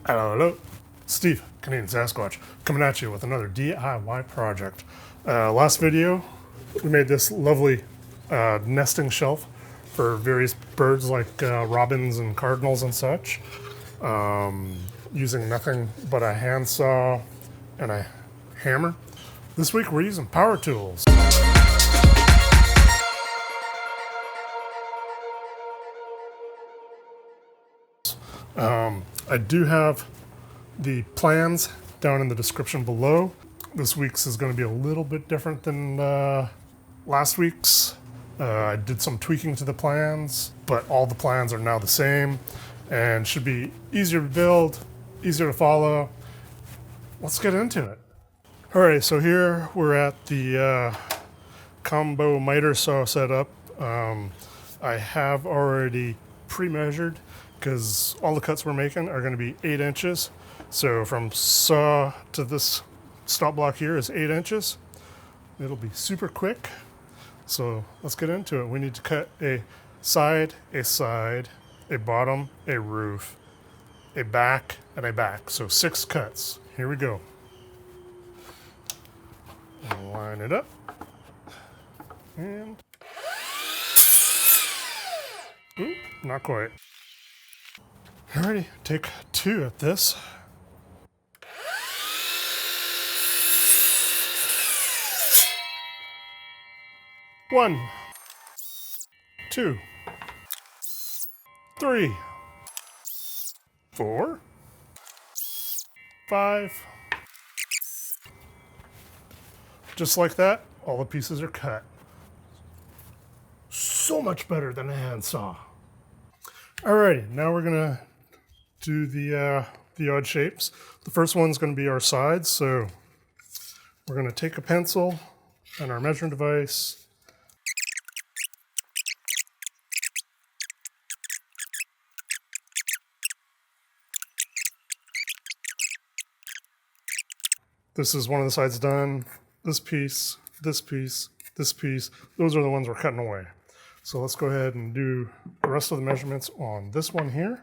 Hello, Steve, Canadian Sasquatch, coming at you with another DIY project. Last video, we made this lovely nesting shelf for various birds like robins and cardinals and such, using nothing but a handsaw and a hammer. This week we're using power tools. I do have the plans down in the description below. This week's is going to be a little bit different than last week's. I did some tweaking to the plans, but all the plans are now the same and should be easier to build, easier to follow. Let's get into it. All right, so here we're at the combo miter saw setup. I have already pre-measured because all the cuts we're making are going to be 8 inches. So from saw to this stop block here is 8 inches. It'll be super quick. So let's get into it. We need to cut a side, a bottom, a roof, a back, and a back. So 6 cuts. Here we go. Line it up. And ooh, not quite. Alrighty, take 2 at this. One, 2, 3, 4, 5. Just like that, all the pieces are cut. So much better than a handsaw. Alrighty, now we're gonna do the odd shapes. The first one's gonna be our sides, so we're gonna take a pencil and our measuring device. This is one of the sides done. This piece, this piece, this piece, those are the ones we're cutting away. So let's go ahead and do the rest of the measurements on this one here.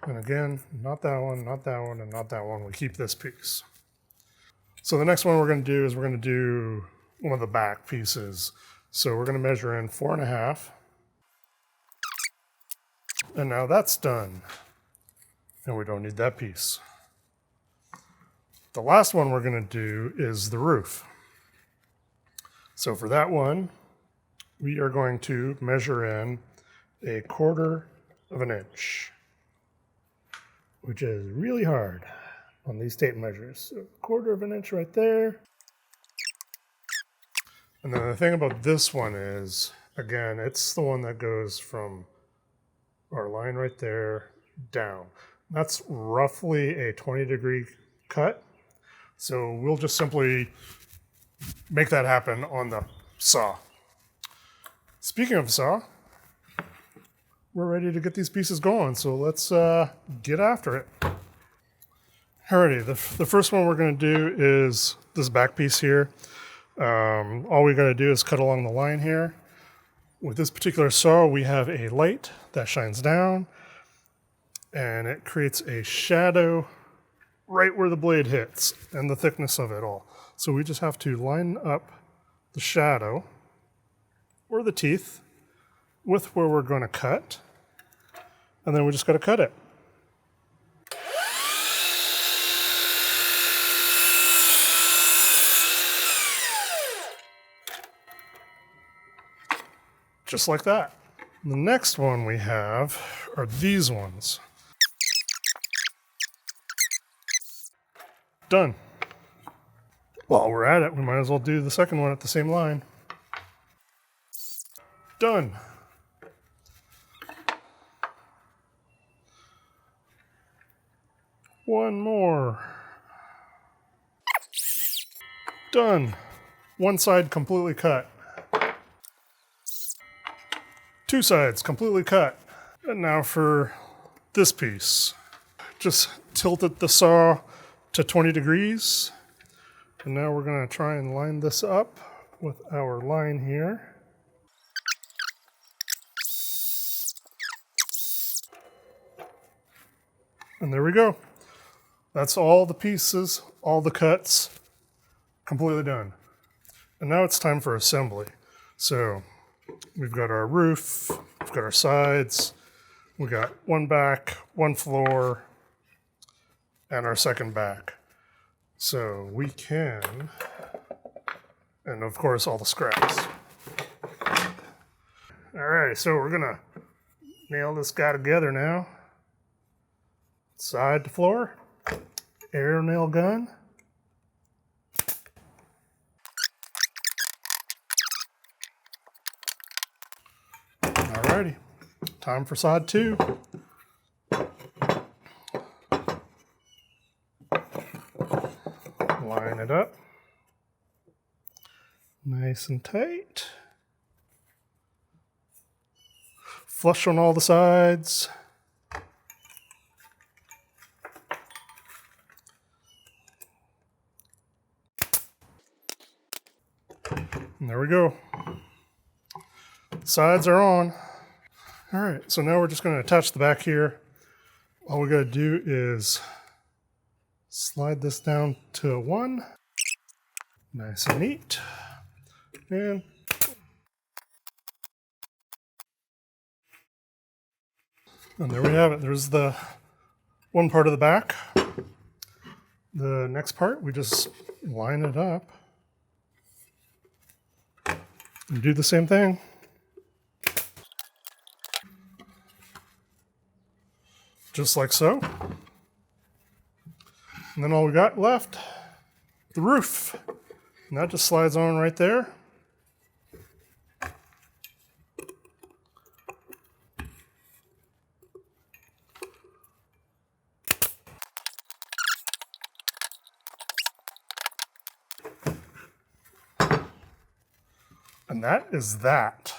And again, not that one, not that one, and not that one. We keep this piece. So the next one we're going to do is we're going to do one of the back pieces. So we're going to measure in 4.5. And now that's done. And we don't need that piece. The last one we're going to do is the roof. So for that one, we are going to measure in 1/4 of an inch, which is really hard on these tape measures. So 1/4 of an inch right there. And then the thing about this one is, again, it's the one that goes from our line right there down. That's roughly a 20-degree cut. So we'll just simply make that happen on the saw. Speaking of saw, we're ready to get these pieces going, so let's get after it. Alrighty, the first one we're going to do is this back piece here. All we got to do is cut along the line here. With this particular saw, we have a light that shines down, and it creates a shadow right where the blade hits and the thickness of it all. So we just have to line up the shadow or the teeth with where we're going to cut, and then we just got to cut it. Just like that. The next one we have are these ones. Done. While we're at it, we might as well do the second one at the same line. Done. One more. Done. One side completely cut. 2 sides completely cut. And now for this piece. Just tilted the saw to 20 degrees. And now we're going to try and line this up with our line here. And there we go. That's all the pieces, all the cuts, completely done. And now it's time for assembly. So we've got our roof, we've got our sides, we got one back, one floor, and our second back. So we can, and of course all the scraps. Alright, so we're gonna nail this guy together now. Side to floor, air nail gun. Alrighty, time for side 2. Line it up. Nice and tight. Flush on all the sides. And there we go. Sides are on. All right, so now we're just going to attach the back here. All we got to do is slide this down to a 1. Nice and neat. And there we have it. There's the one part of the back. The next part, we just line it up and do the same thing. Just like so. And then all we got left, the roof. And that just slides on right there. And that is that.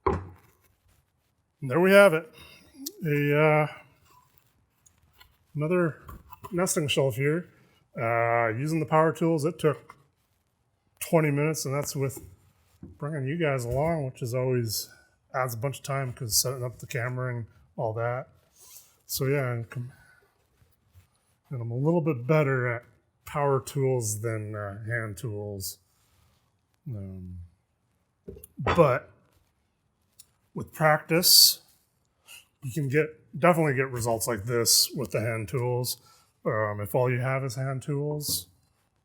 And there we have it. Another nesting shelf here. Using the power tools, it took 20 minutes, and that's with bringing you guys along, which is always adds a bunch of time because setting up the camera and all that. So yeah, and I'm a little bit better at power tools than hand tools. But with practice, you can definitely get results like this with the hand tools. If all you have is hand tools,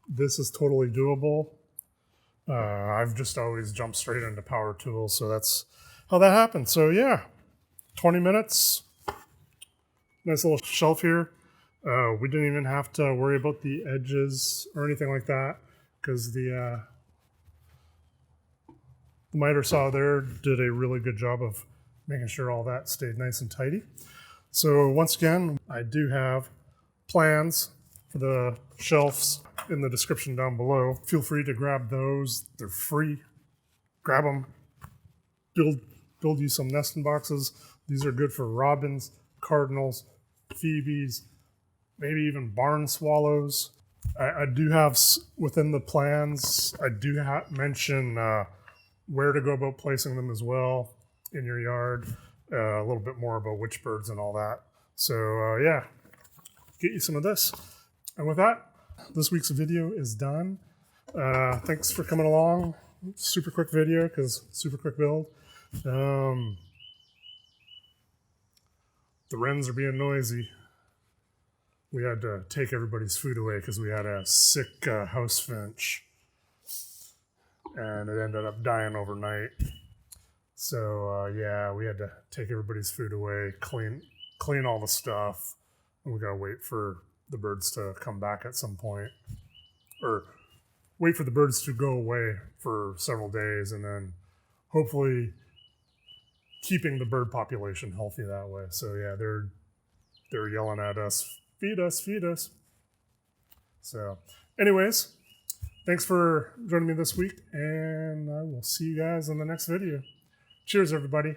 this is totally doable. I've just always jumped straight into power tools, so that's how that happened. So yeah, 20 minutes. Nice little shelf here. We didn't even have to worry about the edges or anything like that because the miter saw there did a really good job of making sure all that stayed nice and tidy. So once again, I do have plans for the shelves in the description down below. Feel free to grab those. They're free. Grab them. Build you some nesting boxes. These are good for robins, cardinals, phoebes, maybe even barn swallows. I do have within the plans, I do mention where to go about placing them as well in your yard. A little bit more about which birds and all that. So yeah, get you some of this. And with that, this week's video is done. Thanks for coming along. Super quick video because super quick build. The wrens are being noisy. We had to take everybody's food away because we had a sick house finch. And it ended up dying overnight. So yeah, we had to take everybody's food away, clean all the stuff, and we gotta wait for the birds to come back at some point, or wait for the birds to go away for several days, and then hopefully keeping the bird population healthy that way. So yeah, they're yelling at us, feed us, feed us. So anyways, thanks for joining me this week, and I will see you guys in the next video. Cheers, everybody.